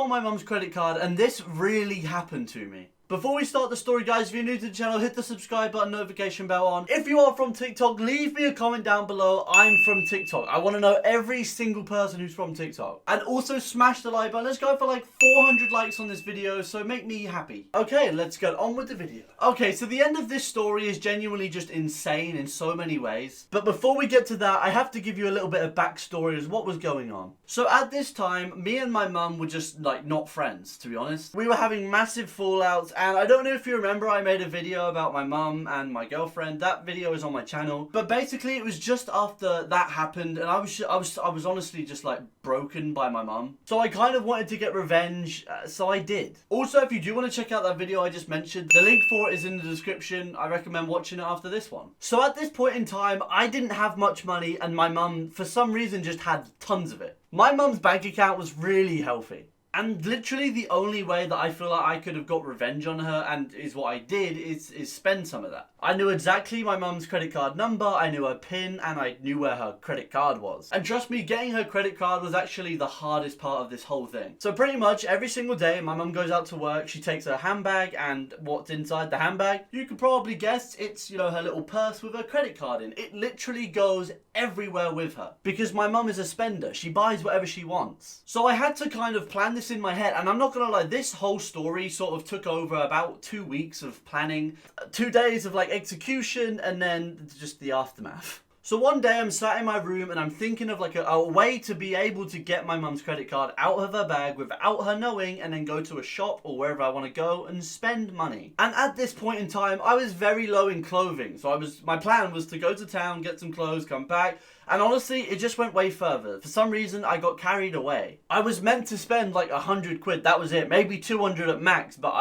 on my mum's credit card, and this really happened to me. Before we start the story, guys, if you're new to the channel, hit the subscribe button, notification bell on. If you are from TikTok, leave me a comment down below. I'm from TikTok. I want to know every single person who's from TikTok. And also smash the like button. Let's go for like 400 likes on this video, so make me happy. Okay, let's get on with the video. Okay, so the end of this story is genuinely just insane in so many ways. But before we get to that, I have to give you a little bit of backstory as what was going on. So at this time, me and my mum were just like not friends, to be honest. We were having massive fallouts. And I don't know if you remember, I made a video about my mum and my girlfriend. That video is on my channel. But basically, it was just after that happened, and I was honestly just like broken by my mum. So I kind of wanted to get revenge, so I did. Also, if you do want to check out that video I just mentioned, the link for it is in the description. I recommend watching it after this one. So at this point in time, I didn't have much money, and my mum, for some reason, just had tons of it. My mum's bank account was really healthy. And literally the only way that I feel like I could have got revenge on her, and is what I did, is spend some of that. I knew exactly my mum's credit card number, I knew her PIN, and I knew where her credit card was. And trust me, getting her credit card was actually the hardest part of this whole thing. So pretty much every single day, my mum goes out to work, she takes her handbag, and what's inside the handbag? You could probably guess it's, you know, her little purse with her credit card in. It literally goes everywhere with her. Because my mum is a spender, she buys whatever she wants. So I had to kind of plan this in my head, and I'm not gonna lie, this whole story sort of took over about 2 weeks of planning, 2 days of like execution, and then just the aftermath. So one day I'm sat in my room and I'm thinking of like a way to be able to get my mum's credit card out of her bag without her knowing, and then go to a shop or wherever I want to go and spend money. And at this point in time, I was very low in clothing. So my plan was to go to town, get some clothes, come back. And honestly, it just went way further. For some reason, I got carried away. I was meant to spend like 100 quid, that was it. Maybe 200 at max, but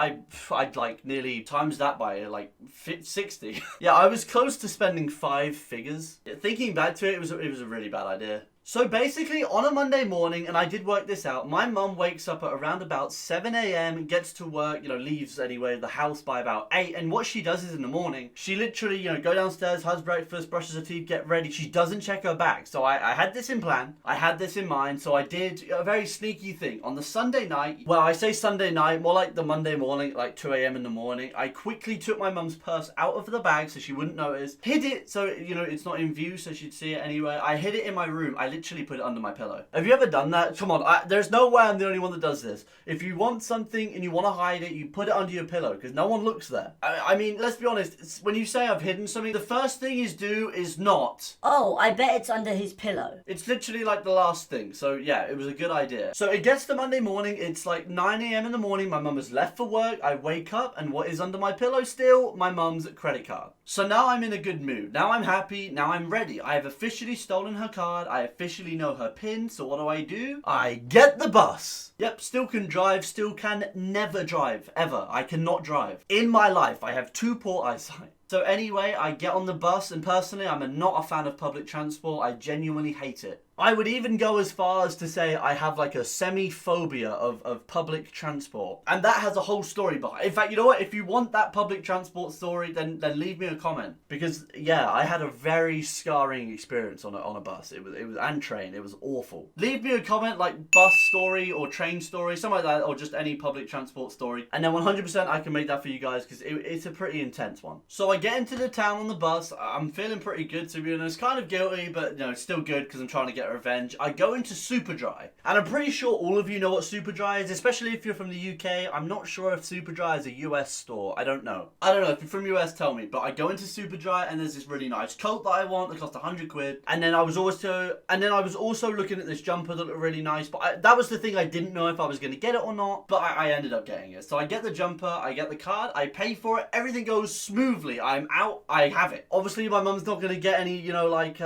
I'd like nearly times that by like 60. Yeah, I was close to spending 5 figures. Thinking back to it, it was a really bad idea. So basically, on a Monday morning, and I did work this out, my mum wakes up at around about 7 AM, gets to work, you know, leaves anyway, the house by about 8, and what she does is in the morning, she literally, you know, go downstairs, has breakfast, brushes her teeth, get ready, she doesn't check her bag. So I had this in plan, I had this in mind, so I did a very sneaky thing. On the Sunday night, well, I say Sunday night, more like the Monday morning, like 2 AM in the morning, I quickly took my mum's purse out of the bag so she wouldn't notice, hid it so, you know, it's not in view so she'd see it anyway. I hid it in my room. I literally put it under my pillow. Have you ever done that? Come on, there's no way I'm the only one that does this. If you want something and you want to hide it, you put it under your pillow because no one looks there. I mean, let's be honest, when you say I've hidden something, the first thing you do is not, oh, I bet it's under his pillow. It's literally like the last thing. So yeah, it was a good idea. So it gets to Monday morning, it's like 9 AM in the morning, my mum has left for work, I wake up, and what is under my pillow still? My mum's credit card. So now I'm in a good mood. Now I'm happy, now I'm ready. I have officially stolen her card, I officially know her PIN, so what do? I get the bus. Yep, still can drive, still can never drive, ever. I cannot drive. In my life, I have 2 poor eyesight. So anyway, I get on the bus, and personally, I'm not a fan of public transport. I genuinely hate it. I would even go as far as to say I have like a semi-phobia of public transport. And that has a whole story behind it. In fact, you know what? If you want that public transport story, then leave me a comment. Because, yeah, I had a very scarring experience on a bus. It was and train. It was awful. Leave me a comment like bus story or train story, something like that, or just any public transport story. And then 100% I can make that for you guys because it's a pretty intense one. So I get into the town on the bus. I'm feeling pretty good, to be honest. Kind of guilty, but, you know, still good because I'm trying to get revenge. I go into Superdry, and I'm pretty sure all of you know what Superdry is, especially if you're from the UK. I'm not sure if Superdry is a US store. I don't know. If you're from US, tell me. But I go into Superdry, and there's this really nice coat that I want that cost 100 quid. And then I was also looking at this jumper that looked really nice. But that was the thing, I didn't know if I was going to get it or not. But I ended up getting it. So I get the jumper, I get the card, I pay for it. Everything goes smoothly. I'm out. I have it. Obviously, my mum's not going to get any, you know, like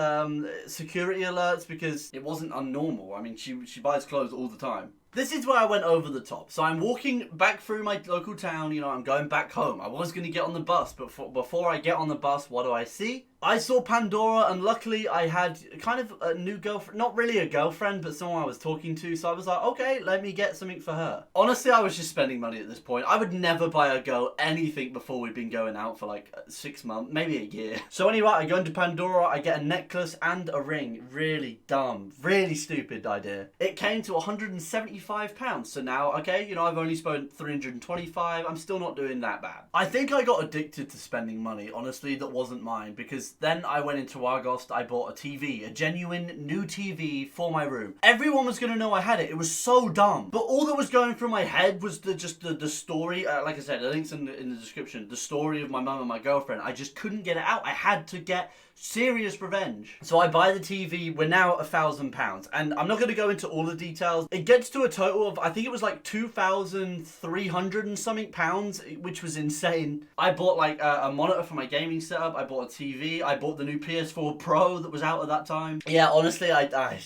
security alerts because it wasn't unnormal. I mean, she buys clothes all the time. This is where I went over the top. So I'm walking back through my local town, you know, I'm going back home. I was going to get on the bus, but before I get on the bus, what do I see? I saw Pandora, and luckily I had kind of a new girlfriend. Not really a girlfriend, but someone I was talking to. So I was like, okay, let me get something for her. Honestly, I was just spending money at this point. I would never buy a girl anything before we'd been going out for like 6 months, maybe a year. So anyway, I go into Pandora, I get a necklace and a ring. Really dumb, really stupid idea. It came to £175. So now, okay, you know, I've only spent 325. I'm still not doing that bad. I think I got addicted to spending money, honestly, that wasn't mine, because then I went into Argos, I bought a TV, a genuine new TV for my room. Everyone was going to know I had it. It was so dumb. But all that was going through my head was the story. Like I said, the link's in the description. The story of my mum and my girlfriend. I just couldn't get it out. I had to get serious revenge. So I buy the TV. We're now at £1,000. And I'm not going to go into all the details. It gets to a total of, I think it was like 2,300 and something pounds, which was insane. I bought like a monitor for my gaming setup. I bought a TV. I bought the new PS4 Pro that was out at that time. Yeah, honestly,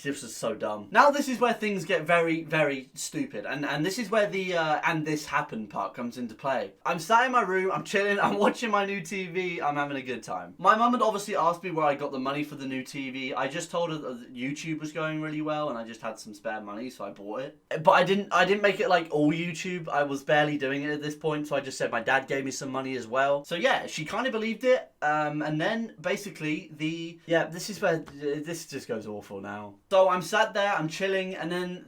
this was so dumb. Now this is where things get very, very stupid. And this is where the and this happened part comes into play. I'm sat in my room, I'm chilling, I'm watching my new TV, I'm having a good time. My mum had obviously asked me where I got the money for the new TV. I just told her that YouTube was going really well and I just had some spare money, so I bought it. But I didn't make it like all YouTube. I was barely doing it at this point, so I just said my dad gave me some money as well. So yeah, she kind of believed it. And then basically this is where this just goes awful now. So I'm sat there, I'm chilling, and then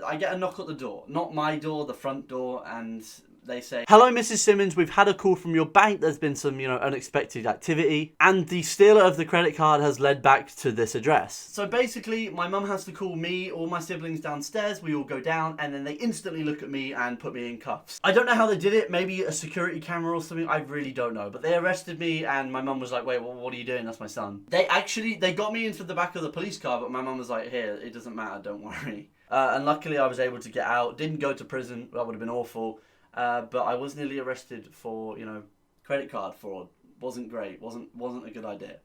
I get a knock at the door. Not my door, the front door, and they say, "Hello, Mrs. Simmons, we've had a call from your bank. There's been some, unexpected activity, and the stealer of the credit card has led back to this address." So basically, my mum has to call me, all my siblings downstairs, we all go down, and then they instantly look at me and put me in cuffs. I don't know how they did it, maybe a security camera or something, I really don't know. But they arrested me, and my mum was like, "Wait, what are you doing? That's my son." They got me into the back of the police car, but my mum was like, "Here, it doesn't matter, don't worry." And luckily I was able to get out, didn't go to prison, that would have been awful. But I was nearly arrested for, credit card fraud. Wasn't great. Wasn't a good idea.